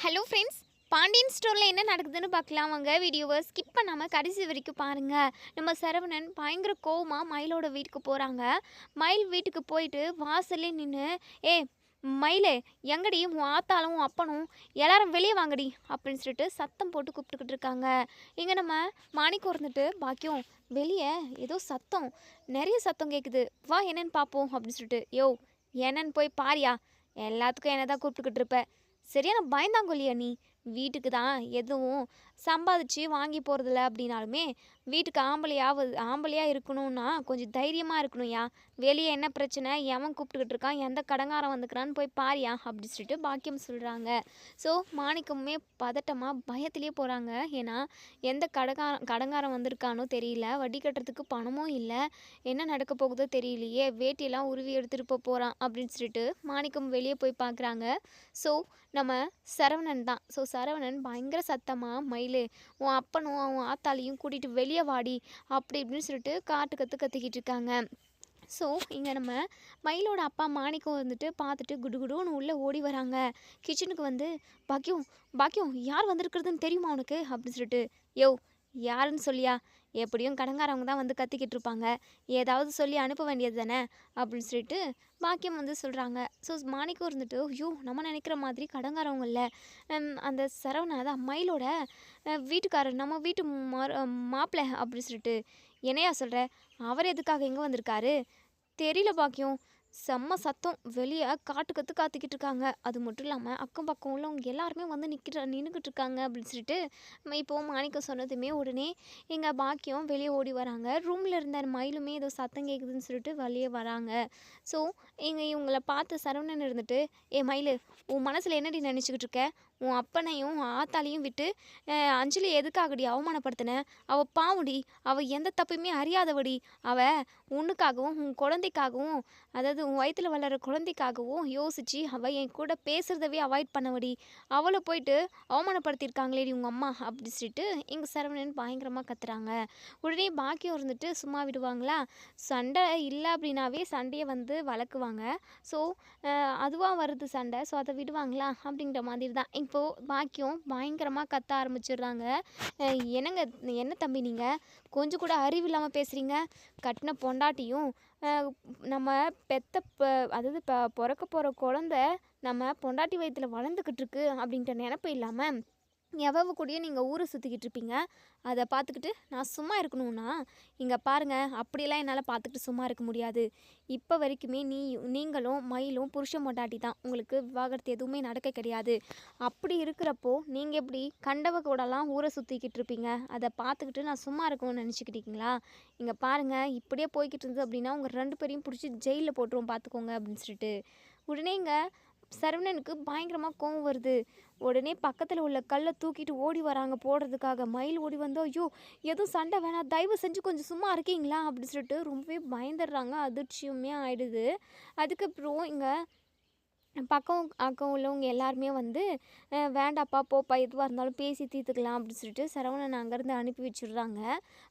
Hello friends, Pandian ஸ்டோரில் என்ன நடக்குதுன்னு பார்க்கலாம் வாங்க. வீடியோவை ஸ்கிப் பண்ணாமல் கடைசி வரைக்கும் பாருங்கள். நம்ம சரவணன் பயங்கர கோவமாக மயிலோட வீட்டுக்கு போகிறாங்க. மயில் வீட்டுக்கு போயிட்டு வாசல்லே நின்று, ஏ மயிலே, எங்கடி உன் ஆத்தாலும் உன் அப்பனும் எல்லாரும் வெளியே வாங்கடி அப்படின்னு சொல்லிட்டு சத்தம் போட்டு கூப்பிட்டுக்கிட்டு இருக்காங்க. இங்கே நம்ம மாணிக்கம் இருந்துட்டு, பாக்கியம் வெளியே ஏதோ சத்தம், நிறைய சத்தம் கேட்குது, வா என்னன்னு பார்ப்போம் அப்படின்னு சொல்லிட்டு, யோ என்னன்னு போய் பாரியா, எல்லாத்துக்கும் என்ன தான் கூப்பிட்டுக்கிட்டு இருப்ப, சரியான பயந்தாங்கொல்லியா நீ. வீட்டுக்கு தான் எதுவும் சம்பாதிச்சு வாங்கி போகிறதில்ல அப்படின்னாலுமே வீட்டுக்கு ஆம்பளையாக இருக்கணும்னா கொஞ்சம் தைரியமாக இருக்கணும்யா. வெளியே என்ன பிரச்சனை, எவன் கூப்பிட்டுக்கிட்டு இருக்கான், எந்த கடங்காரம் வந்துக்கிறான்னு போய் பாரியா அப்படி சொல்லிட்டு பாக்கியம் சொல்கிறாங்க. ஸோ மாணிக்கமுமே பதட்டமாக பயத்துலேயே போகிறாங்க. ஏன்னா எந்த கடங்காரம் வந்திருக்கானோ தெரியல, வட்டி கட்டுறதுக்கு பணமும் இல்லை, என்ன நடக்க போகுதோ தெரியலையே, வேட்டியெல்லாம் உருவி எடுத்துகிட்டு போகிறான் அப்படின்னு சொல்லிட்டு மாணிக்கம் வெளியே போய் பார்க்குறாங்க. ஸோ நம்ம சரவணன் தான். ஸோ சரவணன் பயங்கர சத்தமாக, மயிலு உன் அப்பனும் அவன் ஆத்தாலையும் கூட்டிகிட்டு வெளியே வாடி அப்படி இப்படின்னு சொல்லிட்டு கத்திக்கிட்டு இருக்காங்க. ஸோ இங்கே நம்ம மயிலோட அப்பா மாணிக்கம் வந்துட்டு பார்த்துட்டு குடுகுடுன்னு உள்ளே ஓடி வராங்க. கிச்சனுக்கு வந்து, பாக்கியம் பாக்கியம் யார் வந்திருக்கிறதுன்னு தெரியுமா உனக்கு அப்படின்னு சொல்லிட்டு, யோ யாருன்னு சொல்லியா, எப்படியும் கடங்காரவங்க தான் வந்து கத்திக்கிட்டு இருப்பாங்க, ஏதாவது சொல்லி அனுப்ப வேண்டியது தானே அப்படின்னு சொல்லிட்டு பாக்கியம் வந்து சொல்கிறாங்க. ஸோ மாணிக்கம் இருந்துட்டு, ஐயோ நம்ம நினைக்கிற மாதிரி கடங்காரவங்க இல்லை, அந்த சரவணா தான் மயிலோட வீட்டுக்காரர், நம்ம வீட்டு மாப்பிள்ளை அப்படின்னு சொல்லிட்டு, என்னையா சொல்கிற, அவர் எதுக்காக எங்கே வந்திருக்காரு தெரியல பாக்கியம், செம்ம சத்தம், வெளியே காத்துக்கிட்டு இருக்காங்க, அது மட்டும் இல்லாமல் அக்கம் பக்கம் உள்ளவங்க எல்லாருமே வந்து நின்றுக்கிட்டு இருக்காங்க அப்படின்னு சொல்லிட்டு இப்போது மாணிக்கம் சொன்னதுமே உடனே எங்கள் பாக்கியம் வெளியே ஓடி வராங்க. ரூமில் இருந்த மயிலுமே ஏதோ சத்தம் கேட்குதுன்னு சொல்லிட்டு வெளியே வராங்க. ஸோ இவங்கள பார்த்து சரவணன் இருந்துட்டு, ஏ மயில், உன் மனசில் என்னடி நினச்சிக்கிட்டு இருக்க, உன் அப்பனையும் ஆத்தாலையும் விட்டு அஞ்சலி எதுக்காகடி அவமானப்படுத்தின, அவள் பாவுடி, அவள் எந்த தப்புமே அறியாதவடி, அவள் உன்னுக்காகவும் உன் குழந்தைக்காகவும், அதாவது உன் வயிற்றில் வளர குழந்தைக்காகவும் யோசித்து அவள் என் கூட பேசுகிறதவே அவாய்ட் பண்ணவடி, அவளை போயிட்டு அவமானப்படுத்தியிருக்காங்களேடி உங்கள் அம்மா அப்படி சொல்லிட்டு எங்கள் சரவணன் பயங்கரமாக கத்துறாங்க. உடனே பாக்கியம் இருந்துட்டு சும்மா விடுவாங்களா, சண்டை இல்லை அப்படின்னாவே சண்டையை வந்து வளர்க்குவாங்க. ஸோ அதுவாக வருது சண்டை, ஸோ அதை விடுவாங்களா அப்படிங்கிற மாதிரி தான். இப்போது பாக்கியம் பயங்கரமாக கத்த ஆரம்பிச்சிடுறாங்க. என்னங்க, என்ன தம்பி நீங்கள் கொஞ்சம் கூட அறிவு இல்லாமல் பேசுகிறீங்க, கட்டின பொண்டாட்டியும் நம்ம அதாவது பிறக்க போகிற குழந்த நம்ம பொண்டாட்டி வயிற்றில் வளர்ந்துக்கிட்டு இருக்கு அப்படின்ற நினப்பு இல்லாமல் எவ்வளவு கூடயும் நீங்கள் ஊரை சுற்றிக்கிட்டு இருப்பீங்க, அதை பார்த்துக்கிட்டு நான் சும்மா இருக்கணும்னா, இங்கே பாருங்கள், அப்படியெல்லாம் என்னால் பார்த்துக்கிட்டு சும்மா இருக்க முடியாது. இப்போ வரைக்குமே நீங்களும் மயிலும் புருஷன் பொண்டாட்டி தான், உங்களுக்கு விவாகரத்து எதுவுமே நடக்க கிடையாது. அப்படி இருக்கிறப்போ நீங்கள் எப்படி கண்டவ கூடலாம் ஊரை சுற்றிக்கிட்டு இருப்பீங்க, அதை பார்த்துக்கிட்டு நான் சும்மா இருக்கணும்னு நினச்சிக்கிட்டீங்களா? இங்கே பாருங்கள், இப்படியே போய்கிட்டு இருந்தது அப்படின்னா உங்கள் 2 பேரையும் பிடிச்சி ஜெயிலில் போட்டுருவோம் பார்த்துக்கோங்க அப்படின்னு சொல்லிட்டு உடனே இங்கே சரவணனுக்கு பயங்கரமாக கோவம் வருது. உடனே பக்கத்தில் உள்ள கல்லை தூக்கிட்டு ஓடி வராங்க போடுறதுக்காக. மயில் ஓடி வந்து, ஐயோ எதுவும் சண்டை வேணாம், தயவு செஞ்சு கொஞ்சம் சும்மா இருக்கீங்களா அப்படின்னு சொல்லிட்டு ரொம்பவே பயந்துடுறாங்க. அதிர்ச்சியுமே ஆயிடுது. அதுக்கப்புறம் இங்கே பக்கம் அக்கம் உள்ளவங்க எல்லாருமே வந்து, வேண்டாப்பா போப்பா, எதுவாக இருந்தாலும் பேசி தீர்த்துக்கலாம் அப்படின்னு சொல்லிட்டு சரவணன் அங்கேருந்து அனுப்பி வச்சிடுறாங்க.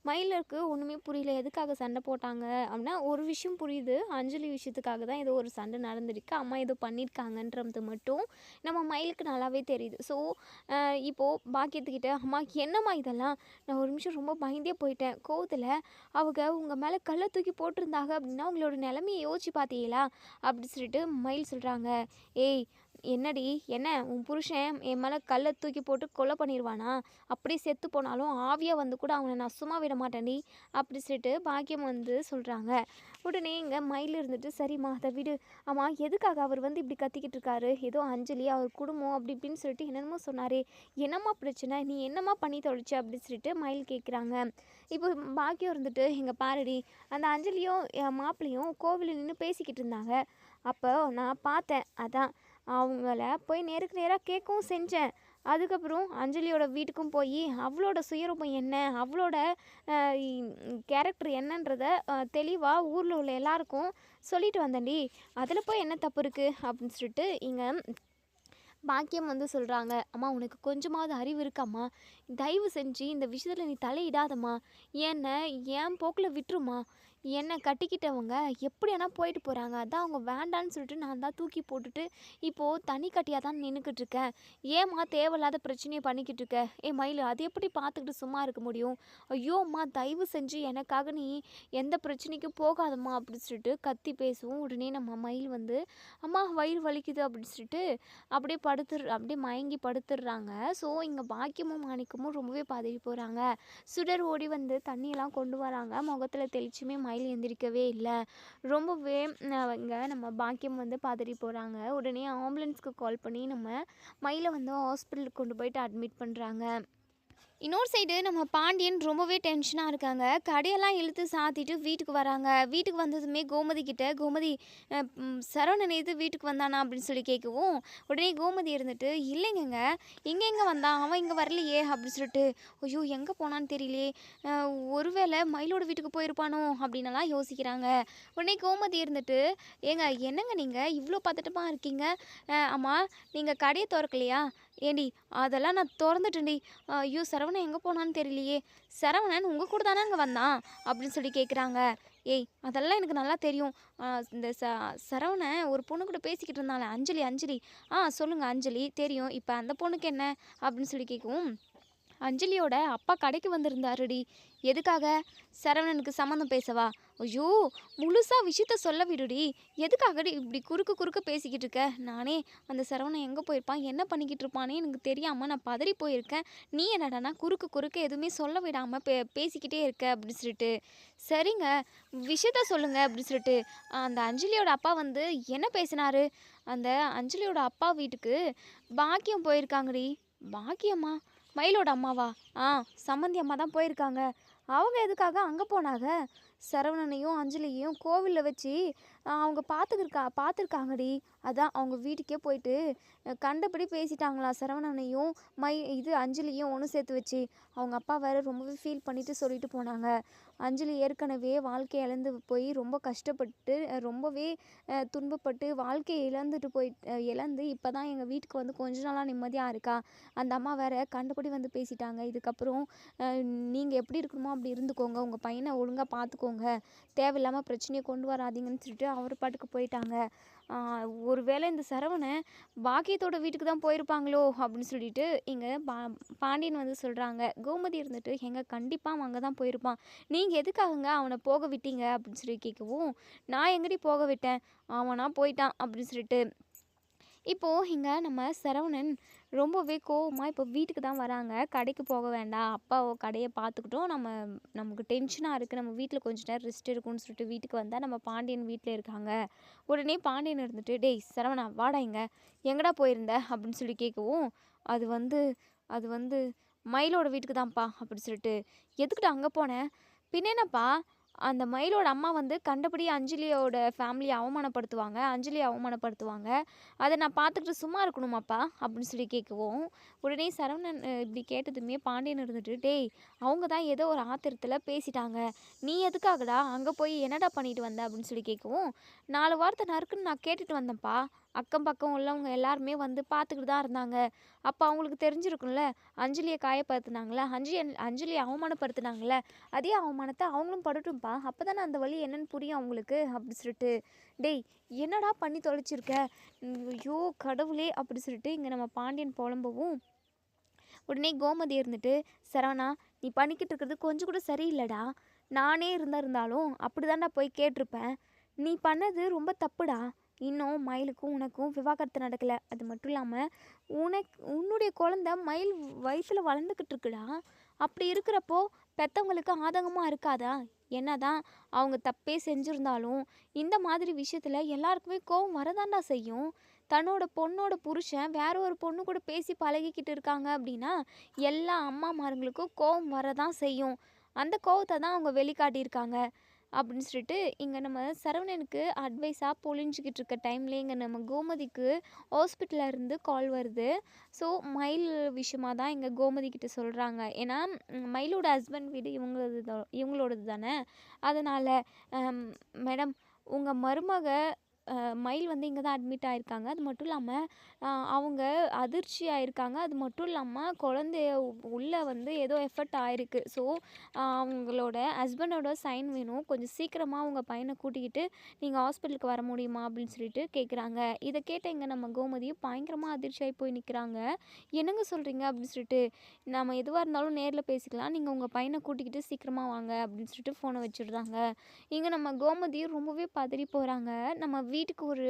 மயிலுக்கு ஒன்றுமே புரியல, எதுக்காக சண்டை போட்டாங்க அப்படின்னா ஒரு விஷயம் புரியுது, அஞ்சலி விஷயத்துக்காக தான் ஏதோ ஒரு சண்டை நடந்திருக்கு, அம்மா ஏதோ பண்ணியிருக்காங்கன்றது மட்டும் நம்ம மயிலுக்கு நல்லாவே தெரியுது. ஸோ இப்போது பாக்கியத்துக்கிட்ட, அம்மா என்னம்மா இதெல்லாம், நான் ஒரு நிமிஷம் ரொம்ப பயந்தே போயிட்டேன், கோவத்தில் அவங்க உங்கள் மேலே கல்லை தூக்கி போட்டிருந்தாங்க அப்படின்னா உங்களோட நிலைமையை யோசிச்சு பார்த்தீங்களா அப்படி சொல்லிட்டு மயில் சொல்கிறாங்க. ஏய் என்னடி, என்ன உன் புருஷன் என் மேலே கல்லை தூக்கி போட்டு கொலை பண்ணிடுவானா, அப்படியே செத்து போனாலும் ஆவியாக வந்து கூட அவனை நான் சும்மா விட மாட்டேன்டி அப்படி சொல்லிட்டு பாக்கியம் வந்து சொல்கிறாங்க. உடனே இங்கே மயில் இருந்துட்டு, சரிம்மா அதை விடு, ஆமாம் எதுக்காக அவர் வந்து இப்படி கத்திக்கிட்டு இருக்காரு, ஏதோ அஞ்சலி அவர் குடும்பம் அப்படி இப்படின்னு சொல்லிட்டு என்னென்னமோ சொன்னாரே, என்னம்மா பிரச்சனை, நீ என்னம்மா பண்ணி தொலைச்ச அப்படின்னு சொல்லிட்டு மயில் கேட்குறாங்க. இப்போ பாக்கியம் இருந்துட்டு, எங்கள் பாருடி, அந்த அஞ்சலியும் மாப்பிள்ளையும் கோவிலில் நின்று பேசிக்கிட்டு இருந்தாங்க, அப்போ நான் பார்த்தேன், அதான் அவங்கள போய் நேருக்கு நேராக கேட்கவும் செஞ்சேன். அதுக்கப்புறம் அஞ்சலியோட வீட்டுக்கும் போய் அவளோட சுயரூபம் என்ன, அவளோட கேரக்டர் என்னன்றதை தெளிவாக ஊரில் உள்ள எல்லாருக்கும் சொல்லிட்டு வந்தேன்டி, அதில் போய் என்ன தப்பு இருக்குது அப்படின்னு சொல்லிட்டு இங்கே பாக்கியம் வந்து சொல்கிறாங்க. அம்மா உனக்கு கொஞ்சமாவது அறிவு இருக்காம்மா, தயவு செஞ்சு இந்த விஷயத்தில் நீ தலையிடாதம்மா, ஏன்ன என் போக்கில் விட்டுருமா, என்னை கட்டிக்கிட்டவங்க எப்படியானா போயிட்டு போகிறாங்க. அதான் அவங்க வேண்டான்னு சொல்லிட்டு நான் தான் தூக்கி போட்டுட்டு இப்போது தனி கட்டியாக தான் நின்றுக்கிட்டு இருக்கேன். ஏம்மா தேவையில்லாத பிரச்சனையை பண்ணிக்கிட்டு இருக்க? மயில் அது எப்படி பார்த்துக்கிட்டு சும்மா இருக்க முடியும்? ஐயோ அம்மா தயவு செஞ்சு எனக்காக நீ எந்த பிரச்சனைக்கும் போகாதம்மா அப்படின்னு சொல்லிட்டு கத்தி பேசுவோம். உடனே நம்ம மயில் வந்து அம்மா வயிறு வலிக்குது அப்படின்னு சொல்லிட்டு அப்படியே மயங்கி படுத்துடுறாங்க. ஸோ இங்கே பாக்கியமும் மாணிக்கமும் ரொம்பவே பதறி போகிறாங்க. சுடர் ஓடி வந்து தண்ணியெல்லாம் கொண்டு வராங்க. முகத்தில் தெளிச்சுமே மயில் எந்திரிக்கவே இல்லை. ரொம்பவே இங்கே நம்ம பாக்கியம் வந்து பதறி போகிறாங்க. உடனே ஆம்புலன்ஸ்க்கு கால் பண்ணி நம்ம மயிலை வந்து ஹாஸ்பிட்டலுக்கு கொண்டு போயிட்டு அட்மிட் பண்ணுறாங்க. இன்னொரு சைடு நம்ம பாண்டியன் ரொம்பவே டென்ஷனாக இருக்காங்க. கடையெல்லாம் இழுத்து சாத்திட்டு வீட்டுக்கு வராங்க. வீட்டுக்கு வந்ததுமே கோமதி கிட்ட கோமதி சரவணன் எது வீட்டுக்கு வந்தானா அப்படின்னு சொல்லி கேட்கவும் உடனே கோமதி இருந்துட்டு இல்லைங்கங்க எங்கே வந்தான் அவன் இங்கே வரலையே அப்படின்னு சொல்லிட்டு ஐயோ எங்கே போனான்னு தெரியலையே ஒருவேளை மயிலோட வீட்டுக்கு போயிருப்பானோ அப்படின்னலாம் யோசிக்கிறாங்க. உடனே கோமதி இருந்துட்டு என்னங்க நீங்கள் இவ்வளோ பதட்டமாக இருக்கீங்க? ஆமாம் நீங்கள் கடையை திறக்கலையா? ஏண்டி அதெல்லாம் நான் திறந்துட்டேன்டி. ஐயோ சரவணன் எங்கே போனான்னு தெரியலையே. சரவணன் உங்கள் கூட தானே அங்கே வந்தான் அப்படின்னு சொல்லி கேட்குறாங்க. அதெல்லாம் எனக்கு நல்லா தெரியும். இந்த சரவணன் ஒரு பொண்ணு கூட பேசிக்கிட்டு இருந்தாலே அஞ்சலி. சொல்லுங்கள் அஞ்சலி தெரியும். இப்போ அந்த பொண்ணுக்கு என்ன அப்படின்னு சொல்லி கேட்கவும் அஞ்சலியோட அப்பா கடைக்கு வந்திருந்தாருடி. எதுக்காக? சரவணனுக்கு சம்மந்தம் பேசவா? ஐயோ முழுசாக விஷயத்த சொல்ல விடுடி. எதுக்காகடி இப்படி குறுக்க பேசிக்கிட்டு இருக்க? நானே அந்த சரவணன் எங்கே போயிருப்பான் என்ன பண்ணிக்கிட்டு இருப்பானே எனக்கு தெரியாமல் நான் பதறி போயிருக்கேன். நீ என்னடானா குறுக்க எதுவுமே சொல்ல விடாமல் பேசிக்கிட்டே இருக்க அப்படின்னு சொல்லிட்டு சரிங்க விஷயத்த சொல்லுங்க அப்படின்னு சொல்லிட்டு அந்த அஞ்சலியோட அப்பா வந்து என்ன பேசினாரு? அந்த அஞ்சலியோட அப்பா வீட்டுக்கு பாக்கியம் போயிருக்காங்கடி. பாக்கியம்மா? மயிலோட அம்மாவா? சம்மந்தி அம்மா தான் போயிருக்காங்க. அவங்க எதுக்காக அங்கே போனாங்க? சரவணனையும் அஞ்சலியையும் கோவிலில் வச்சு அவங்க பார்த்துருக்காங்கடி. அதான் அவங்க வீட்டுக்கே போயிட்டு கண்டபடி பேசிட்டாங்களா சரவணனையும் அஞ்சலியும் ஒன்று சேர்த்து வச்சு. அவங்க அப்பா வேறு ரொம்பவே ஃபீல் பண்ணிவிட்டு சொல்லிட்டு போனாங்க. அஞ்சலி ஏற்கனவே வாழ்க்கை இழந்து போய் ரொம்ப கஷ்டப்பட்டு ரொம்பவே துன்பப்பட்டு வாழ்க்கையை இழந்து இப்போ தான் எங்கள் வீட்டுக்கு வந்து கொஞ்ச நாளாக நிம்மதியாக இருக்கா. அந்த அம்மா வேறு கண்டபடி வந்து பேசிட்டாங்க. இதுக்கப்புறம் நீங்கள் எப்படி இருக்கணுமோ அப்படி இருந்துக்கோங்க. உங்கள் பையனை ஒழுங்காக பார்த்துக்கோங்க. தேவையில்லாமல் பிரச்சனையை கொண்டு வராதீங்கன்னு சொல்லிட்டு அவர் பாட்டுக்கு போயிட்டாங்க. ஒருவேளை இந்த சரவணன் பாக்கியத்தோட வீட்டுக்கு தான் போயிருப்பாங்களோ அப்படின்னு சொல்லிட்டு இங்கே பாண்டியன் வந்து சொல்கிறாங்க. கோமதி இருந்துட்டு கண்டிப்பாக அவன் அங்கே தான் போயிருப்பான். நீங்கள் எதுக்காகங்க அவனை போக விட்டீங்க அப்படின்னு சொல்லி கேட்கவும் நான் எங்கடி போக விட்டேன், அவனா போயிட்டான் அப்படின்னு சொல்லிட்டு இப்போது இங்கே நம்ம சரவணன் ரொம்பவே கோவமாக இப்போ வீட்டுக்கு தான் வராங்க. கடைக்கு போக வேண்டாம், அப்பாவோ கடையை பார்த்துக்கிட்டோம், நமக்கு டென்ஷனாக இருக்குது, நம்ம வீட்டில் கொஞ்ச நேரம் ரெஸ்ட் இருக்குன்னு சொல்லிட்டு வீட்டுக்கு வந்தால் நம்ம பாண்டியன் வீட்டில் இருக்காங்க. உடனே பாண்டியன் இருந்துட்டு டேய் சரவணா வாடா எங்கடா போயிருந்த அப்படின்னு சொல்லி கேட்கவும் அது வந்து மயிலோட வீட்டுக்கு தான்ப்பா அப்படின்னு சொல்லிட்டு எதுக்கிட்ட அங்கே போனேன்? பின்னேனப்பா அந்த மயிலோட அம்மா வந்து கண்டபடி அஞ்சலியோட ஃபேமிலியை அவமானப்படுத்துவாங்க. அதை நான் பார்த்துக்கிட்டு சும்மா இருக்கணுமாப்பா அப்படின்னு சொல்லி கேட்கவும் உடனே சரவணன் இப்படி கேட்டதுமே பாண்டியன் இருந்துட்டு டேய் அவங்க தான் ஏதோ ஒரு ஆத்திரத்தில் பேசிட்டாங்க. நீ எதுக்காகடா அங்கே போய் என்னடா பண்ணிட்டு வந்த அப்படின்னு சொல்லி கேட்கவும் 4 வார்த்தை நறுக்குன்னு நான் கேட்டுட்டு வந்தேன்ப்பா. அக்கம் பக்கம் உள்ளவங்க எல்லாருமே வந்து பார்த்துக்கிட்டு தான் இருந்தாங்க. அப்போ அவங்களுக்கு தெரிஞ்சிருக்கும்ல அஞ்சலியை காயப்படுத்துனாங்களே, அஞ்சலியை அவமானப்படுத்துனாங்களே, அதே அவமானத்தை அவங்களும் படட்டும்ப்பா. அப்போ தானே அந்த வழி என்னன்னு புரியும் அவங்களுக்கு அப்படி சொல்லிட்டு டேய் என்னடா பண்ணி தொலைச்சிருக்க? ஐயோ கடவுளே அப்படி சொல்லிட்டு இங்கே நம்ம பாண்டியன் புலம்பவும் உடனே கோமதி இருந்துட்டு சரவணா நீ பண்ணிக்கிட்டு இருக்கிறது கொஞ்சம் கூட சரியில்லைடா. நானே இருந்தாலும் அப்படி தான்டா போய் கேட்டிருப்பேன். நீ பண்ணது ரொம்ப தப்புடா. இன்னும் மயிலுக்கும் உனக்கும் விவாகரத்து நடக்கலை. அது மட்டும் இல்லாமல் உன்னுடைய குழந்த மயில் வயசில் வளர்ந்துக்கிட்டு இருக்குடா. அப்படி இருக்கிறப்போ பெற்றவங்களுக்கு ஆதங்கமாக இருக்காதா? என்னதான் அவங்க தப்பே செஞ்சுருந்தாலும் இந்த மாதிரி விஷயத்தில் எல்லாருக்குமே கோவம் வரதாண்டா செய்யும். தன்னோட பொண்ணோட புருஷன் வேற ஒரு பொண்ணு கூட பேசி பழகிக்கிட்டு இருக்காங்க அப்படின்னா எல்லா அம்மாமாருங்களுக்கும் கோவம் வரதான் செய்யும். அந்த கோவத்தை தான் அவங்க வெளிக்காட்டியிருக்காங்க அப்படின்னு சொல்லிட்டு இங்கே நம்ம சரவணனுக்கு அட்வைஸாக பொழிஞ்சிக்கிட்டு இருக்க டைம்லேயே இங்கே நம்ம கோமதிக்கு ஹாஸ்பிட்டலில் இருந்து கால் வருது. ஸோ மயில் விஷயமாக தான் இங்கே கோமதி கிட்ட சொல்கிறாங்க. ஏன்னா மயிலோட ஹஸ்பண்ட் வீடு இவங்களோடது தானே. அதனால் மேடம் உங்கள் மருமக மயில் வந்து இங்கே தான் அட்மிட் ஆயிருக்காங்க. அது மட்டும் இல்லாமல் அவங்க அதிர்ச்சி ஆயிருக்காங்க. அது மட்டும் இல்லாமல் குழந்தைய உள்ளே வந்து ஏதோ எஃபெக்ட் ஆயிருக்கு. ஸோ அவங்களோட ஹஸ்பண்டோட சைன் வேணும். கொஞ்சம் சீக்கிரமாக அவங்க பையனை கூட்டிக்கிட்டு நீங்கள் ஹாஸ்பிட்டலுக்கு வர முடியுமா அப்படின்னு சொல்லிட்டு கேட்குறாங்க. இதை கேட்ட இங்கே நம்ம கோமதி பயங்கரமாக அதிர்ச்சியாகி போய் நிற்கிறாங்க. என்னங்க சொல்கிறீங்க அப்படின்னு சொல்லிட்டு, நம்ம எதுவாக இருந்தாலும் நேரில் பேசிக்கலாம். நீங்கள் உங்கள் பையனை கூட்டிக்கிட்டு சீக்கிரமாக வாங்க அப்படின்னு சொல்லிட்டு ஃபோனை வச்சுடுறாங்க. இங்கே நம்ம கோமதி ரொம்பவே பதறி போகிறாங்க. நம்ம வீட்டுக்கு ஒரு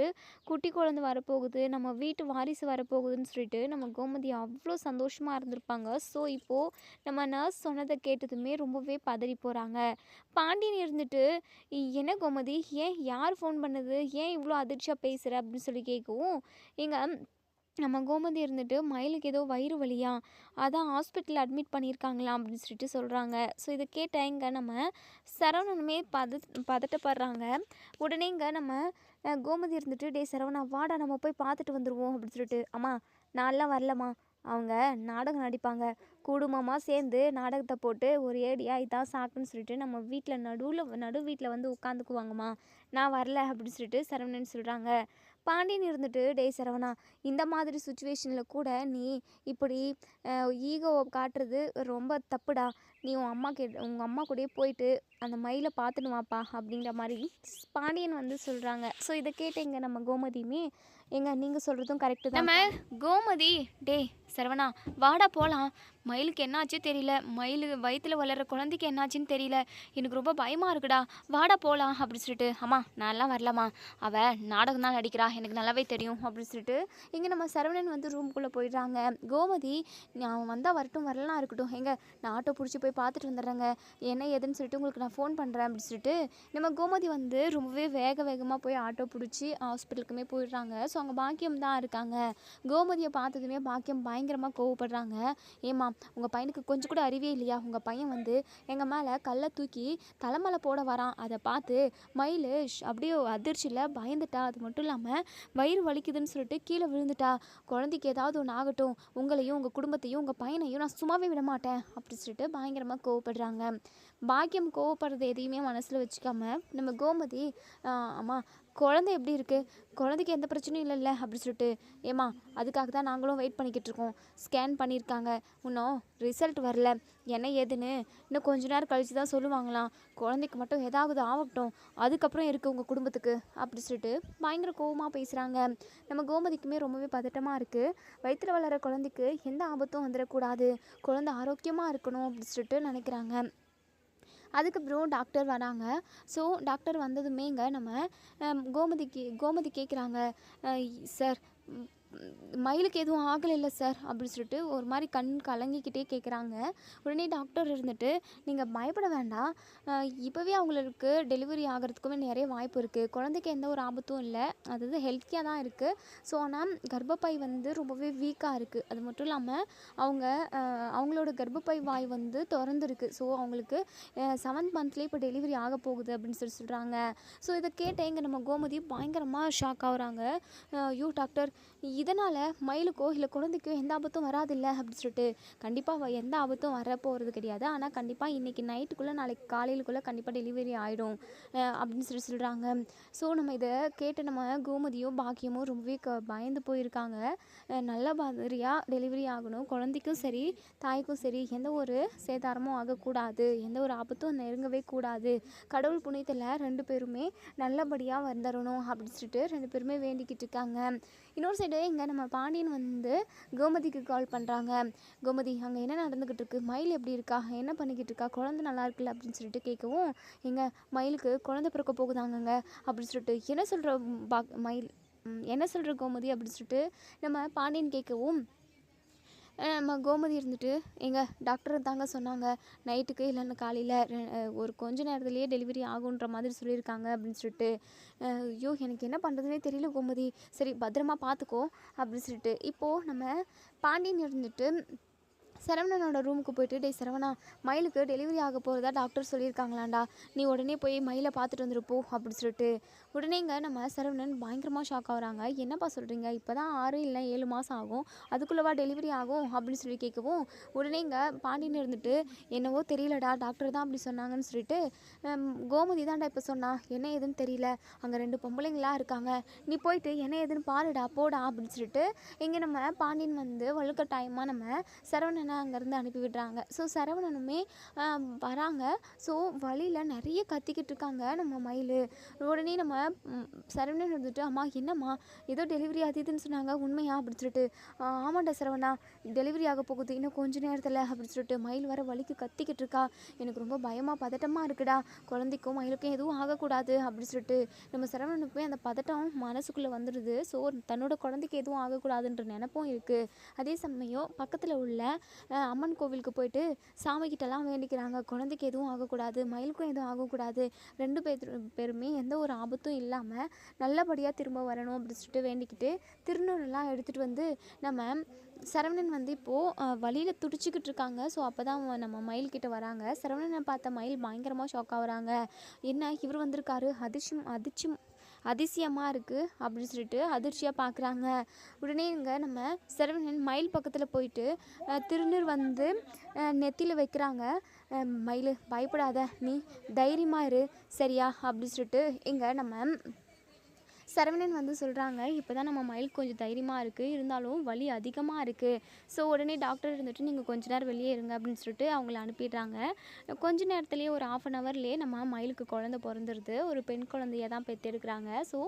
குட்டி குழந்தை வரப்போகுது, நம்ம வீட்டு வாரிசு வரப்போகுதுன்னு சொல்லிட்டு நம்ம கோமதி அவ்வளோ சந்தோஷமாக இருந்திருப்பாங்க. ஸோ இப்போது நம்ம நர்ஸ் சொன்னதை கேட்டதுமே ரொம்பவே பதறி போகிறாங்க. பாண்டியன் இருந்துட்டு, என்ன கோமதி, ஏன் யார் ஃபோன் பண்ணது, ஏன் இவ்வளோ அதிர்ச்சியாக பேசுகிற அப்படின்னு சொல்லி கேட்கவும், இங்கே நம்ம கோமதி இருந்துட்டு மயிலுக்கு ஏதோ வயிறு வலியா, அதான் ஹாஸ்பிட்டலில் அட்மிட் பண்ணியிருக்காங்களாம் அப்படின்னு சொல்லிட்டு சொல்கிறாங்க. ஸோ இதை கேட்ட இங்கே நம்ம சரவணனுமே பதட்டப்படுறாங்க. உடனே இங்கே நம்ம கோமதி இருந்துட்டு, டே சரவணா வாடா நம்ம போய் பார்த்துட்டு வந்துடுவோம் அப்படின்னு சொல்லிட்டு, அம்மா நான்லாம் வரலம்மா, அவங்க நாடகம் நடிப்பாங்க, குடும்பமாக சேர்ந்து நாடகத்தை போட்டு ஒரு ஏடியா இதான் சாக்குன்னு சொல்லிட்டு நம்ம வீட்டில் நடு வீட்டில் வந்து உட்காந்துக்குவாங்கம்மா, நான் வரல அப்படின்னு சொல்லிட்டு சரவணன் சொல்கிறாங்க. பாண்டியன் இருந்துட்டு, டே சரவணா இந்த மாதிரி சுச்சுவேஷனில் கூட நீ இப்படி ஈகோவை காட்டுறது ரொம்ப தப்புடா, நீ உங்கள் அம்மா கூடயே போயிட்டு அந்த மயிலை பார்த்துன்னு வாப்பா அப்படிங்கிற மாதிரி பாண்டியன் வந்து சொல்கிறாங்க. ஸோ இதை கேட்டு இங்கே நம்ம கோமதியுமே, ஏங்க நீங்கள் சொல்கிறதும் கரெக்டு தான். நம்ம கோமதி, டே சரவணா வாடா போகலாம், மயிலுக்கு என்னாச்சு தெரியல, மயில் வயிற்றில் வளர்கிற குழந்தைக்கு என்னாச்சுன்னு தெரியல, எனக்கு ரொம்ப பயமாக இருக்குடா, வாடா போகலாம் அப்படின்னு சொல்லிட்டு, அம்மா நான்லாம் வரலாமா, அவள் நாடகம் தான் நடிக்கிறா, எனக்கு நல்லாவே தெரியும் அப்படின்னு சொல்லிட்டு இங்கே நம்ம சரவணன் வந்து ரூம்குள்ளே போயிடுறாங்க. கோமதி, அவன் வந்தால் வரட்டும், வரலாம் இருக்கட்டும், நான் ஆட்டோ பிடிச்சி போய் பார்த்துட்டு வந்துடுறேங்க, என்ன ஏதுன்னு சொல்லிட்டு உங்களுக்கு நான் ஃபோன் பண்ணுறேன் அப்படின்னு சொல்லிட்டு நம்ம கோமதி வந்து ரொம்பவே வேகமாக போய் ஆட்டோ பிடிச்சி ஹாஸ்பிட்டலுக்குமே போயிடுறாங்க. ஸோ அங்கே பாக்கியம் தான் இருக்காங்க. கோமதியை பார்த்ததுமே பாக்கியம் பயங்கரமாக கோவப்படுறாங்க. ஏம்மா உங்கள் பையனுக்கு கொஞ்சம் கூட அறிவே இல்லையா, உங்கள் பையன் வந்து எங்கள் மேலே கல்லை தூக்கி தலைமலை போட வரான், அதை பார்த்து மயில் அப்படியே அதிர்ச்சியில் பயந்துட்டா, அது மட்டும் இல்லாமல் வயிறு வலிக்குதுன்னு சொல்லிட்டு கீழே விழுந்துட்டா, குழந்தைக்கு ஏதாவது ஒன்று ஆகட்டும், உங்களையும் உங்கள் குடும்பத்தையும் உங்கள் பையனையும் நான் சும்மாவே விட மாட்டேன் அப்படின்னு சொல்லிட்டு பயங்கரமாக கோவப்படுறாங்க. பாக்கியம் கோவப்படுறது எதையுமே மனசில் வச்சுக்காம நம்ம கோமதி, அம்மா குழந்தை எப்படி இருக்குது, குழந்தைக்கு எந்த பிரச்சனையும் இல்லைல்ல அப்படின்னு சொல்லிட்டு, ஏம்மா அதுக்காக தான் நாங்களும் வெயிட் பண்ணிக்கிட்டு இருக்கோம், ஸ்கேன் பண்ணியிருக்காங்க, இன்னும் ரிசல்ட் வரல, என்ன ஏதுன்னு இன்னும் கொஞ்ச நேரம் கழித்து தான் சொல்லுவாங்களாம், குழந்தைக்கு மட்டும் ஏதாவது ஆகட்டும், அதுக்கப்புறம் இருக்குது உங்கள் குடும்பத்துக்கு அப்படி சொல்லிட்டு பயங்கர கோவமாக பேசுகிறாங்க. நம்ம கோமதிக்குமே ரொம்பவே பதட்டமாக இருக்குது. வயிற்றில் வளர குழந்தைக்கு எந்த ஆபத்தும் வந்துடக்கூடாது, குழந்தை ஆரோக்கியமாக இருக்கணும் அப்படின்னு சொல்லிட்டு நினைக்கிறாங்க. அதுக்கப்புறம் டாக்டர் வராங்க. ஸோ டாக்டர் வந்ததுமே இங்கே நம்ம கோமதி கேட்குறாங்க, சார் மயிலுக்கு எதுவும் ஆகலைல்ல சார் அப்படின்னு சொல்லிட்டு ஒரு மாதிரி கண் கலங்கிக்கிட்டே கேட்குறாங்க. உடனே டாக்டர் இருந்துட்டு, நீங்கள் பயப்பட வேண்டாம், இப்போவே அவங்களுக்கு டெலிவரி ஆகிறதுக்குமே நிறைய வாய்ப்பு இருக்குது, குழந்தைக்கு எந்த ஒரு ஆபத்தும் இல்லை, அது ஹெல்த்தியாக தான் இருக்குது. ஸோ ஆனால் கர்ப்பப்பை வந்து ரொம்பவே வீக்காக இருக்குது, அது மட்டும் இல்லாமல் அவங்களோட கர்ப்பப்பை வாய் வந்து திறந்துருக்கு. ஸோ அவங்களுக்கு 7th மந்த்லேயே இப்போ டெலிவரி ஆக போகுது அப்படின்னு சொல்கிறாங்க. ஸோ இதை கேட்ட இங்கே நம்ம கோமதி பயங்கரமாக ஷாக் ஆகுறாங்க. ஐயோ டாக்டர், இதனால் மயிலுக்கோ இல்லை குழந்தைக்கோ எந்த ஆபத்தும் வராதில்லை அப்படின்னு சொல்லிட்டு, கண்டிப்பாக எந்த ஆபத்தும் வர போகிறது கிடையாது, ஆனால் கண்டிப்பாக இன்றைக்கி நைட்டுக்குள்ளே நாளைக்கு காலையிலுக்குள்ளே கண்டிப்பாக டெலிவரி ஆகிடும் அப்படின்னு சொல்கிறாங்க. ஸோ நம்ம இதை கேட்டு நம்ம கோமதியும் பாக்கியமும் ரொம்பவே பயந்து போயிருக்காங்க. நல்ல மாதிரியாக டெலிவரி ஆகணும், குழந்தைக்கும் சரி தாய்க்கும் சரி எந்த ஒரு சேதாரமும் ஆகக்கூடாது, எந்த ஒரு ஆபத்தும் நெருங்கவே கூடாது, கடவுள் புண்ணியத்தில் 2 பேருமே நல்லபடியாக வந்துடணும் அப்படின்னு சொல்லிட்டு 2 பேருமே வேண்டிக்கிட்டு இருக்காங்க. இன்னொரு சைடு இங்கே நம்ம பாண்டியன் வந்து கோமதிக்கு கால் பண்ணுறாங்க. கோமதி, அங்கே என்ன நடந்துக்கிட்டு இருக்கு, மயில் எப்படி இருக்கா, என்ன பண்ணிக்கிட்டு இருக்கா, குழந்தை நல்லா இருக்குல்ல அப்படின்னு சொல்லிட்டு கேட்கவும், மயிலுக்கு குழந்தை பிறக்க போகுதாங்கங்க அப்படின்னு சொல்லிட்டு, என்ன சொல்கிற மயில், என்ன சொல்கிற கோமதி அப்படின்னு சொல்லிட்டு நம்ம பாண்டியன் கேட்கவும், நம்ம கோமதி இருந்துட்டு, டாக்டர் தாங்க சொன்னாங்க, நைட்டுக்கு இல்லைன்னா காலையில் ஒரு கொஞ்ச நேரத்துலேயே டெலிவரி ஆகுன்ற மாதிரி சொல்லியிருக்காங்க அப்படின்னு சொல்லிட்டு, ஐயோ எனக்கு என்ன பண்ணுறதுனே தெரியல கோமதி, சரி பத்திரமா பார்த்துக்கோ அப்படின்னு சொல்லிட்டு இப்போது நம்ம பாண்டியன் இருந்துட்டு, சரவணனோட ரூமுக்கு போயிட்டு, டேய் சரவணா, மயிலுக்கு டெலிவரி ஆக போகிறதா டாக்டர் சொல்லியிருக்காங்களாண்டா, நீ உடனே போய் மயிலை பார்த்துட்டு வந்துருப்போ அப்படின்னு சொல்லிட்டு. உடனேங்க நம்ம சரவணன் பயங்கரமாக ஷாக் ஆகுறாங்க. என்னப்பா சொல்கிறீங்க, இப்போ தான் 6 இல்லை 7 மாதம் ஆகும், அதுக்குள்ளவா டெலிவரி ஆகும் அப்படின்னு சொல்லி கேட்கவும், உடனேங்க பாண்டியன் இருந்துட்டு, என்னவோ தெரியலடா, டாக்டர் தான் அப்படி சொன்னாங்கன்னு சொல்லிட்டு, கோமதி தான்டா இப்போ சொன்னா, என்ன ஏதுன்னு தெரியல, அங்கே 2 பொம்பளைங்களா இருக்காங்க, நீ போயிட்டு என்ன ஏதுன்னு பாருடா போடா அப்படின்னு சொல்லிட்டு இங்கே நம்ம பாண்டியன் வந்து வலுக்கட்டாயமாக நம்ம சரவணனை அங்கேருந்து அனுப்பி விடுறாங்க. ஸோ சரவணனுமே வராங்க. ஸோ வழியில் நிறைய கத்திக்கிட்டு இருக்காங்க நம்ம மயில். உடனே நம்ம சரவணன் இருந்துட்டு, அம்மா என்னம்மா ஏதோ டெலிவரி ஆகுதுன்னு சொன்னாங்க, உண்மையா அப்படின்னு சொல்லிட்டு, ஆமாண்டா சரவணா, டெலிவரி ஆக போகுது இன்னும் கொஞ்ச நேரத்தில் அப்படின்னு சொல்லிட்டு, மயில் வர வலிக்கு கத்திக்கிட்டு இருக்கா, எனக்கு ரொம்ப பயமாக பதட்டமாக இருக்குடா, குழந்தைக்கும் மயிலுக்கும் எதுவும் ஆகக்கூடாது அப்படின்னு சொல்லிட்டு நம்ம சரவணனுக்குமே அந்த பதட்டம் மனசுக்குள்ளே வந்துடுது. ஸோ தன்னோட குழந்தைக்கு எதுவும் ஆகக்கூடாதுன்ற நினப்பும் இருக்குது. அதே சமயம் பக்கத்தில் உள்ள அம்மன் கோவிலுக்கு போயிட்டு சாமிக்கிட்டலாம் வேண்டிக்கிறாங்க, குழந்தைக்கு எதுவும் ஆகக்கூடாது, மயிலுக்கும் எதுவும் ஆகக்கூடாது, 2 பேருமே எந்த ஒரு ஆபத்தும் இல்லாமல் நல்லபடியாக திரும்ப வரணும் அப்படின்னு சொல்லிட்டு வேண்டிக்கிட்டு திருநூறெல்லாம் எடுத்துகிட்டு வந்து நம்ம சரவணன் வந்து இப்போது வழியில் துடிச்சிக்கிட்டு இருக்காங்க. ஸோ அப்போ தான் நம்ம மயில்கிட்ட வராங்க. சரவணனை பார்த்த மயில் பயங்கரமாக ஷாக் ஆகுறாங்க. என்ன இவர் வந்திருக்காரு, அதிசயமாக இருக்குது அப்படின்னு சொல்லிட்டு அதிர்ச்சியாக பார்க்குறாங்க. உடனே இங்கே நம்ம சரவணன் மயில் பக்கத்தில் போயிட்டு திருநீர் வந்து நெத்தியில் வைக்கிறாங்க. மயில் பயப்படாத, நீ தைரியமாக இரு சரியா அப்படின்னு சொல்லிட்டு இங்கே நம்ம சரவணன் வந்து சொல்கிறாங்க. இப்போ தான் நம்ம மயில் கொஞ்சம் தைரியமாக இருக்குது, இருந்தாலும் வலி அதிகமாக இருக்குது. ஸோ உடனே டாக்டர் இருந்துட்டு நீங்கள் கொஞ்ச நேரம் வெளியே இருங்க அப்படின்னு சொல்லிட்டு அவங்கள அனுப்பிடுறாங்க. கொஞ்ச நேரத்துலேயே ஒரு 1/2 ஹவர்லேயே நம்ம மயிலுக்கு குழந்தை பிறந்துருது. ஒரு பெண் குழந்தைய தான் பெற்றெடுக்கிறாங்க. ஸோ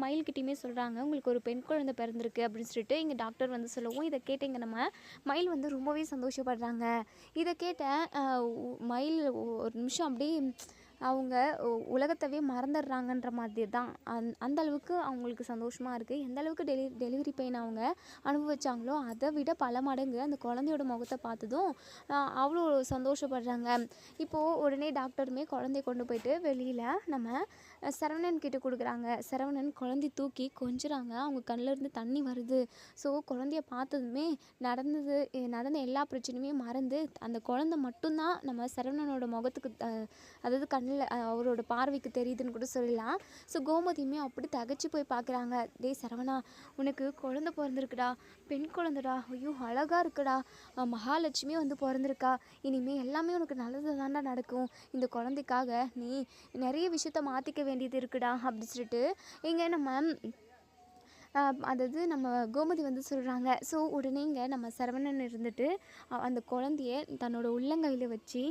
மயில்கிட்டையுமே சொல்கிறாங்க, உங்களுக்கு ஒரு பெண் குழந்தை பிறந்திருக்கு அப்படின்னு சொல்லிட்டு இங்கே டாக்டர் வந்து சொல்லவும், இதை கேட்டிங்க நம்ம மயில் வந்து ரொம்பவே சந்தோஷப்படுறாங்க. இதை கேட்ட மயில் ஒரு நிமிஷம் அப்படியே அவங்க உலகத்தவே மறந்துடுறாங்கன்ற மாதிரி தான். அந்த அளவுக்கு அவங்களுக்கு சந்தோஷமாக இருக்குது. எந்த அளவுக்கு டெலிவரி பெயின் அவங்க அனுபவிச்சாங்களோ அதை விட பல மடங்கு அந்த குழந்தையோட முகத்தை பார்த்ததும் அவ்வளோ சந்தோஷப்படுறாங்க. இப்போது உடனே டாக்டருமே குழந்தைய கொண்டு போயிட்டு வெளியில் நம்ம சரவணன் கிட்ட கொடுக்குறாங்க. சரவணன் குழந்தைய தூக்கி கொஞ்சுறாங்க. அவங்க கண்ணிலேருந்து தண்ணி வருது. ஸோ குழந்தைய பார்த்ததுமே நடந்த எல்லா பிரச்சனையுமே மறந்து அந்த குழந்தை மட்டும்தான் நம்ம சரவணனோட முகத்துக்கு அதாவது கண்ணில் அவரோட பார்வைக்கு தெரியுதுன்னு கூட சொல்லலாம். ஸோ கோமதியுமே அப்படி தகச்சு போய் பார்க்குறாங்க. டேய் சரவணா, உனக்கு குழந்தை பிறந்திருக்குடா, பெண் குழந்தைடா, ஐயோ அழகாக இருக்குடா, மகாலட்சுமி வந்து பிறந்திருக்கா, இனிமேல் எல்லாமே உனக்கு நல்லது தாண்டா நடக்கும், இந்த குழந்தைக்காக நீ நிறைய விஷயத்த மாற்றிக்க வேண்டியது இருக்குடா அப்படி சொல்லிட்டு இங்கே நம்ம அதாவது நம்ம கோமதி வந்து சொல்கிறாங்க. ஸோ உடனேங்க நம்ம சரவணன் இருந்துட்டு அந்த குழந்தைய தன்னோட உள்ளங்கையில் வச்சு,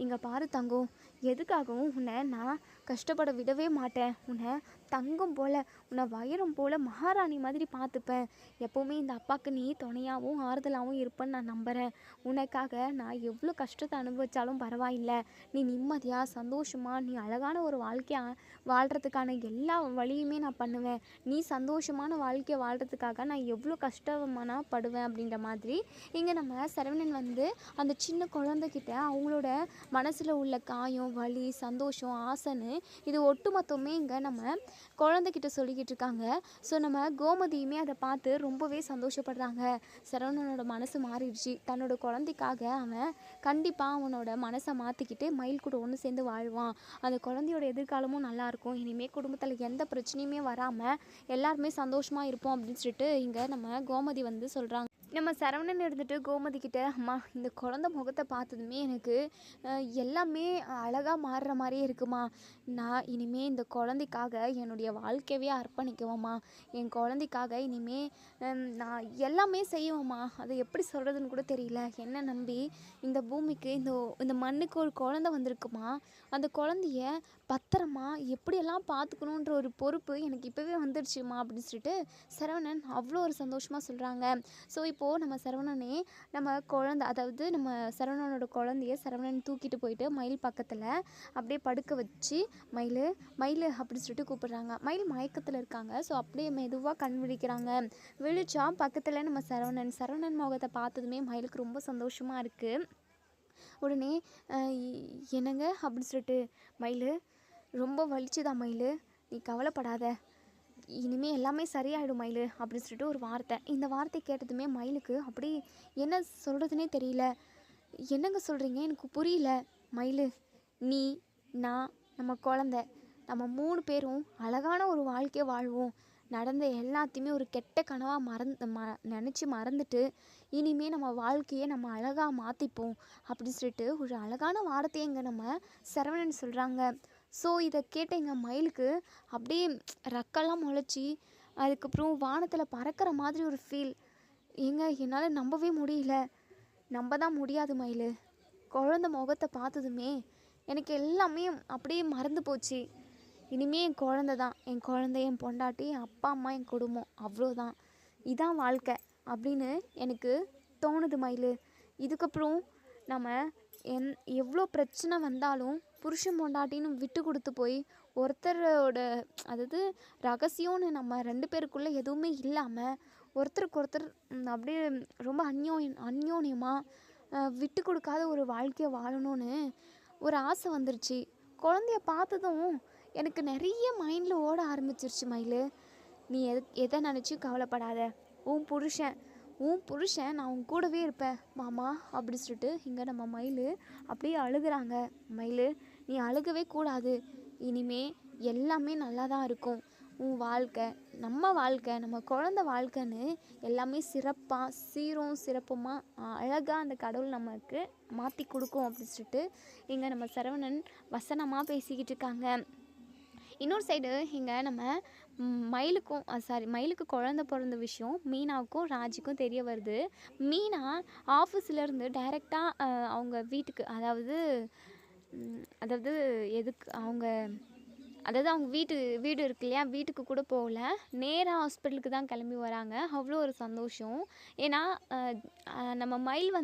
இங்கே பாரு தங்கம், எதுக்காகவும் உன்னை நான் கஷ்டப்பட விடவே மாட்டேன், உன்னை தங்கம் போல், உன்னை வைரம் போல் மகாராணி மாதிரி பார்த்துப்பேன், எப்போவுமே இந்த அப்பாவுக்கு நீ துணையாகவும் ஆறுதலாகவும் இருப்பேன்னு நான் நம்புகிறேன், உனக்காக நான் எவ்வளோ கஷ்டத்தை அனுபவித்தாலும் பரவாயில்லை, நீ நிம்மதியாக சந்தோஷமாக நீ அழகான ஒரு வாழ்க்கையை வாழ்கிறதுக்கான எல்லா வழியுமே நான் பண்ணுவேன், நீ சந்தோஷமான வாழ்க்கையை வாழ்கிறதுக்காக நான் எவ்வளோ கஷ்டமான படுவேன் அப்படின்ற மாதிரி இங்கே நம்ம சரவணன் வந்து அந்த சின்ன குழந்தைகிட்ட அவங்களோட மனசில் உள்ள காயம், வலி, சந்தோஷம், ஆசைன்னு இது ஒட்டுமொத்தமே இங்கே நம்ம குழந்தைகிட்ட சொல்லிக்கிட்டு இருக்காங்க. ஸோ நம்ம கோமதியுமே அதை பார்த்து ரொம்பவே சந்தோஷப்படுறாங்க. சரவணனோட மனசு மாறிடுச்சு. தன்னோட குழந்தைக்காக அவன் கண்டிப்பாக அவனோட மனசை மாற்றிக்கிட்டு மயில் கூட ஒன்று சேர்ந்து வாழ்வான். அந்த குழந்தையோட எதிர்காலமும் நல்லாயிருக்கும். இனிமேல் குடும்பத்தில் எந்த பிரச்சனையுமே வராமல் எல்லாருமே சந்தோஷமாக இருப்போம் அப்படின்னு சொல்லிட்டு இங்கே நம்ம கோமதி வந்து சொல்கிறாங்க. நம்ம சரவணன் இருந்துட்டு கோமதி கிட்ட, அம்மா இந்த குழந்த முகத்தை பார்த்ததுமே எனக்கு எல்லாமே அழகாக மாறுற மாதிரியே இருக்குமா, நான் இனிமேல் இந்த குழந்தைக்காக என்னுடைய வாழ்க்கையவே அர்ப்பணிக்குவேம்மா, என் குழந்தைக்காக இனிமேல் நான் எல்லாமே செய்வேம்மா, அதை எப்படி சொல்கிறதுன்னு கூட தெரியல, என்னை நம்பி இந்த பூமிக்கு இந்த மண்ணுக்கு ஒரு குழந்தை வந்திருக்குமா, அந்த குழந்தைய பத்திரமா எப்படியெல்லாம் பார்த்துக்கணுன்ற ஒரு பொறுப்பு எனக்கு இப்போவே வந்துடுச்சுமா அப்படின்னு சொல்லிட்டு சரவணன் அவ்வளோ ஒரு சந்தோஷமாக சொல்கிறாங்க. ஸோ இப்போது நம்ம சரவணனே நம்ம குழந்தை, அதாவது நம்ம சரவணனோட குழந்தைய சரவணன் தூக்கிட்டு போயிட்டு மயில் பக்கத்தில் அப்படியே படுக்க வச்சு மயில் அப்படின்னு சொல்லிட்டு கூப்பிடுறாங்க. மயில் மயக்கத்தில் இருக்காங்க. ஸோ அப்படியே மெதுவாக கண் விழிக்கிறாங்க. விழிச்சா பக்கத்தில் நம்ம சரவணன் முகத்தை பார்த்ததுமே மயிலுக்கு ரொம்ப சந்தோஷமாக இருக்குது. உடனே என்னங்க அப்படின்னு சொல்லிட்டு, மயில் ரொம்ப வலிச்சுதான் மயில், நீ கவலைப்படாத, இனிமேல் எல்லாமே சரியாயிடும் மயில் அப்படின்னு சொல்லிட்டு ஒரு வார்த்தை. இந்த வார்த்தை கேட்டதுமே மயிலுக்கு அப்படி என்ன சொல்கிறதுனே தெரியல. என்னங்க சொல்கிறீங்க, எனக்கு புரியல. மயில், நீ, நான், நம்ம குழந்த, நம்ம 3 பேரும் அழகான ஒரு வாழ்க்கையை வாழ்வோம். நடந்த எல்லாத்தையுமே ஒரு கெட்ட கனவாக நினச்சி மறந்துட்டு இனிமேல் நம்ம வாழ்க்கையை நம்ம அழகாக மாற்றிப்போம் அப்படின்னு சொல்லிட்டு ஒரு அழகான வார்த்தையை இங்கே நம்ம சரவணன் சொல்கிறாங்க. ஸோ இதை கேட்ட எங்கள் மயிலுக்கு அப்படியே ரெக்கெல்லாம் முளைச்சி அதுக்கப்புறம் வானத்தில் பறக்கிற மாதிரி ஒரு ஃபீல். என்னால் நம்பவே முடியல. நம்ப தான் முடியாது மயில். குழந்த முகத்தை பார்த்ததுமே எனக்கு எல்லாமே அப்படியே மறந்து போச்சு. இனிமேல் என் குழந்த தான், என் குழந்தை, என் பொண்டாட்டி, என் அப்பா அம்மா, என் குடும்பம், அவ்வளோதான். இதான் வாழ்க்கை அப்படின்னு எனக்கு தோணுது மயில். இதுக்கப்புறம் நம்ம எவ்வளோ பிரச்சனை வந்தாலும் புருஷன் பொண்டாட்டின்னு விட்டு கொடுத்து போய் ஒருத்தரோட அதாவது ரகசியம்னு நம்ம 2 பேருக்குள்ளே எதுவுமே இல்லாமல் ஒருத்தருக்கு ஒருத்தர் அப்படியே ரொம்ப அந்யோன்யமாக விட்டு கொடுக்காத ஒரு வாழ்க்கையை வாழணும்னு ஒரு ஆசை வந்துருச்சு. குழந்தைய பார்த்ததும் எனக்கு நிறைய மைண்டில் ஓட ஆரம்பிச்சிருச்சு மயில். நீ எதை நினச்சியும் கவலைப்படாத. உன் புருஷன் நான் உன் கூடவே இருப்பேன் மாமா அப்படி சொல்லிட்டு இங்கே நம்ம மயில் அப்படியே அழுகுறாங்க. மயில், நீ அழுகவே கூடாது. இனிமே எல்லாமே நல்லா தான் இருக்கும். உன் வாழ்க்கை, நம்ம குழந்த வாழ்க்கைன்னு எல்லாமே சிறப்பாக சீரும் சிறப்புமாக அழகாக அந்த கடவுள் நமக்கு மாற்றி கொடுக்கும் அப்படின்னு சொல்லிட்டு இங்கே நம்ம சரவணன் வசனமாக பேசிக்கிட்டு இருக்காங்க. இன்னொரு சைடு இங்கே நம்ம மயிலுக்கு குழந்த பிறந்த விஷயம் மீனாவுக்கும் ராஜிக்கும் தெரிய வருது. மீனா ஆஃபீஸ்லேருந்து டைரெக்டாக அவங்க வீட்டுக்கு அதாவது எதுக்கு அவங்க வீடு இருக்கு இல்லையா, வீட்டுக்கு கூட போகல, நேராக ஹாஸ்பிட்டலுக்கு தான் கிளம்பி வராங்க. அவ்வளோ ஒரு சந்தோஷம். ஏன்னா நம்ம மயில்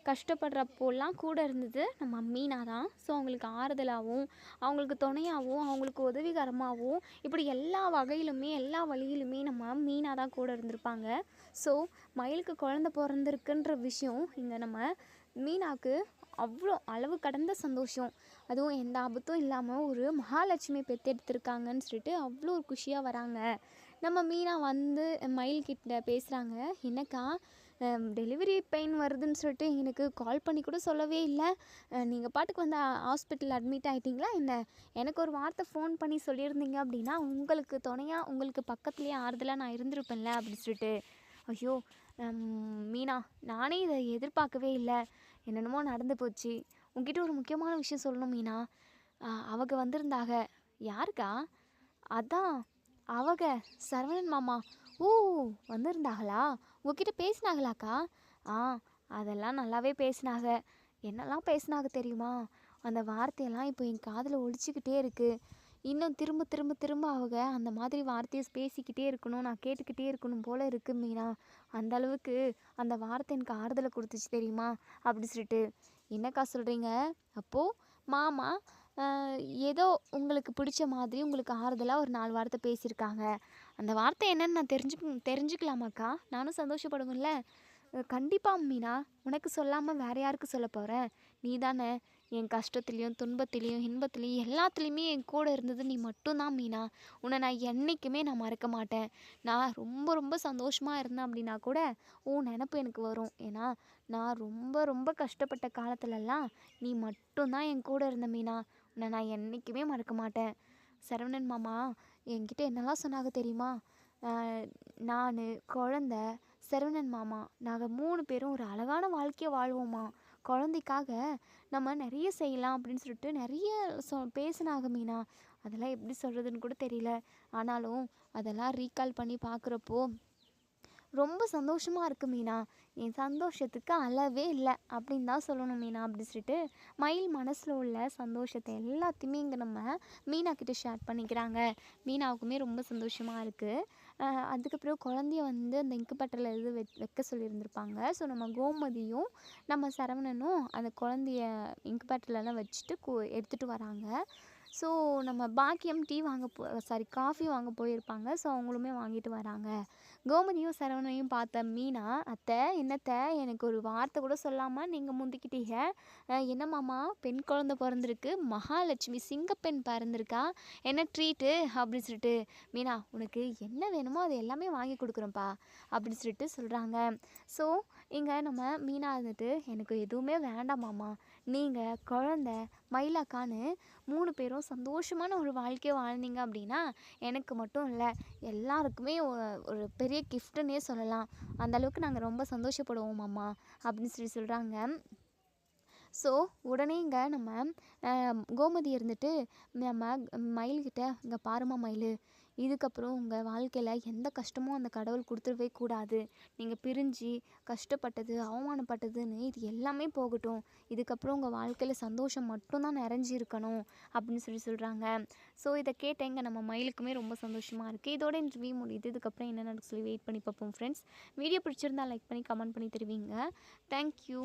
கஷ்டப்படுறப்போலாம் கூட இருந்தது நம்ம மீனா தான். ஸோ அவங்களுக்கு ஆறுதலாகவும் அவங்களுக்கு துணையாகவும் அவங்களுக்கு உதவிகரமாகவும் இப்படி எல்லா வகையிலுமே எல்லா வழியிலுமே நம்ம மீனா தான் கூட இருந்திருப்பாங்க. ஸோ மயிலுக்கு குழந்த பிறந்திருக்குன்ற விஷயம் இங்கே நம்ம மீனாவுக்கு அவ்வளோ அளவு கடந்த சந்தோஷம். அதுவும் எந்த ஆபத்தும் இல்லாமல் ஒரு மகாலட்சுமி பெற்றெடுத்திருக்காங்கன்னு சொல்லிட்டு அவ்வளோ ஒரு குஷியாக வராங்க. நம்ம மீனா மயில்கிட்ட பேசுகிறாங்க. என்னக்கா டெலிவரி பெயின் வருதுன்னு சொல்லிட்டு எனக்கு கால் பண்ணி கூட சொல்லவே இல்லை. நீங்கள் பாட்டுக்கு ஹாஸ்பிட்டல் அட்மிட் ஆகிட்டிங்களா என்ன? எனக்கு ஒரு வார்த்தை ஃபோன் பண்ணி சொல்லியிருந்தீங்க அப்படின்னா உங்களுக்கு துணையாக உங்களுக்கு பக்கத்துலேயே ஆறுதலாக நான் இருந்திருப்பேன்ல அப்படின்னு சொல்லிட்டு. ஐயோ மீனா, நானே இதை எதிர்பார்க்கவே இல்லை. என்னென்னமோ நடந்து போச்சு. உங்ககிட்ட ஒரு முக்கியமான விஷயம் சொல்லணும் மீனா. அவங்க வந்திருந்தாக. யாருக்கா? அதான் அவங்க சரவணன் மாமா. ஓ, வந்திருந்தாங்களா? உங்ககிட்ட பேசினாங்களாக்கா? அதெல்லாம் நல்லாவே பேசினாங்க. என்னெல்லாம் பேசினாங்க தெரியுமா? அந்த வார்த்தையெல்லாம் இப்போ என் காதில் ஒலிச்சிக்கிட்டே இருக்குது. இன்னும் திரும்ப திரும்ப திரும்ப அவங்க அந்த மாதிரி வார்த்தையை பேசிக்கிட்டே இருக்கணும், நான் கேட்டுக்கிட்டே இருக்கணும் போல் இருக்குது மீனா. அந்த அளவுக்கு அந்த வார்த்தை எனக்கு ஆறுதலை கொடுத்துச்சு தெரியுமா அப்படி சொல்லிட்டு. என்னக்கா சொல்கிறீங்க? அப்போது மாமா ஏதோ உங்களுக்கு பிடிச்ச மாதிரி உங்களுக்கு ஆறுதலாக ஒரு 4 வார்த்தை பேசியிருக்காங்க. அந்த வார்த்தை என்னன்னு நான் தெரிஞ்சுக்கலாமாக்கா? நானும் சந்தோஷப்படுவேன்ல. கண்டிப்பாக மீனா, உனக்கு சொல்லாமல் வேறு யாருக்கு சொல்ல போகிறேன்? நீ தானே என் கஷ்டத்துலேயும் துன்பத்துலேயும் இன்பத்துலேயும் எல்லாத்துலேயுமே என் கூட இருந்தது நீ மட்டும்தான் மீனா. உன்னை நான் என்றைக்குமே மறக்க மாட்டேன். நான் ரொம்ப ரொம்ப சந்தோஷமாக இருந்தேன் அப்படின்னா கூட உன் நினப்பு எனக்கு வரும். ஏன்னா நான் ரொம்ப ரொம்ப கஷ்டப்பட்ட காலத்துலலாம் நீ மட்டும்தான் என் கூட இருந்த மீனா. உன்னை நான் என்றைக்குமே மறக்க மாட்டேன். சரவணன் மாமா என்கிட்ட என்னெல்லாம் சொன்னாங்க தெரியுமா? நான், குழந்த, சரவணன் மாமா நாங்கள் 3 பேரும் ஒரு அழகான வாழ்க்கையை வாழ்வோமா. குழந்தைக்காக நம்ம நிறைய செய்யலாம் அப்படின்னு சொல்லிட்டு நிறைய பேசினாங்க மீனா. அதெல்லாம் எப்படி சொல்கிறதுன்னு கூட தெரியல. ஆனாலும் அதெல்லாம் ரீகால் பண்ணி பார்க்குறப்போ ரொம்ப சந்தோஷமாக இருக்குது மீனா. என் சந்தோஷத்துக்கு அளவே இல்லை அப்படின்னு தான் சொல்லணும் மீனா அப்படி சொல்லிட்டு மயில் மனசில் உள்ள சந்தோஷத்தை எல்லாத்தையுமே இங்கே நம்ம மீனா கிட்ட ஷேர் பண்ணிக்கிறாங்க. மீனாவுக்குமே ரொம்ப சந்தோஷமாக இருக்குது. அதுக்கப்புறம் குழந்தைய அந்த இன்குபேட்டரில் வைக்க சொல்லியிருந்திருப்பாங்க. ஸோ நம்ம கோமதியும் நம்ம சரவணனும் அந்த குழந்தைய இன்குபேட்டர்லலாம் வச்சுட்டு எடுத்துகிட்டு வராங்க. ஸோ நம்ம பாக்கியம் காஃபி வாங்க போயிருப்பாங்க. ஸோ அவங்களுமே வாங்கிட்டு வராங்க. கோமதியும் சரவணையும் பார்த்த மீனா, "அத்தை என்னத்த எனக்கு ஒரு வார்த்தை கூட சொல்லாமல் நீங்கள் முந்திக்கிட்டீங்க. என்ன மாமா பெண் குழந்தை பிறந்திருக்கு, மகாலட்சுமி சிங்கப்பெண் பிறந்திருக்கா, என்ன ட்ரீட்டு அப்படின்னு சொல்லிட்டு, மீனா உனக்கு என்ன வேணுமோ அது எல்லாமே வாங்கி கொடுக்குறோம்ப்பா அப்படின்னு சொல்லிட்டு சொல்கிறாங்க. ஸோ இங்கே நம்ம மீனா இருந்துட்டு, எனக்கு எதுவுமே வேண்டாம் மாமா, நீங்கள் குழந்த மயிலாக்கான்னு 3 பேரும் சந்தோஷமான ஒரு வாழ்க்கையை வாழ்ந்தீங்க அப்படின்னா எனக்கு மட்டும் இல்லை எல்லாருக்குமே ஒரு பெரிய கிஃப்ட்டுன்னே சொல்லலாம். அந்த அளவுக்கு நாங்கள் ரொம்ப சந்தோஷப்படுவோம் மாமா அப்படின்னு சொல்லி சொல்கிறாங்க. ஸோ உடனே இங்கே நம்ம கோமதி இருந்துட்டு நம்ம மயில்கிட்ட, "இங்கே பாருமா மயில், இதுக்கப்புறம் உங்கள் வாழ்க்கையில் எந்த கஷ்டமும் அந்த கடவுள் கொடுத்துடவே கூடாது. நீங்கள் பிரிஞ்சு கஷ்டப்பட்டது அவமானப்பட்டதுன்னு இது எல்லாமே போகட்டும். இதுக்கப்புறம் உங்கள் வாழ்க்கையில் சந்தோஷம் மட்டும்தான் நிறைஞ்சி இருக்கணும்" அப்படின்னு சொல்லி சொல்கிறாங்க. ஸோ இதை கேட்ட இங்கே நம்ம மயிலுக்குமே ரொம்ப சந்தோஷமாக இருக்குது. இதோட இந்த ரிவ்யூ முடியுது. இதுக்கப்புறம் என்ன நடக்கு சொல்லி வெயிட் பண்ணி பார்ப்போம் ஃப்ரெண்ட்ஸ். வீடியோ பிடிச்சிருந்தா லைக் பண்ணி கமெண்ட் பண்ணி தருவீங்க. தேங்க்யூ.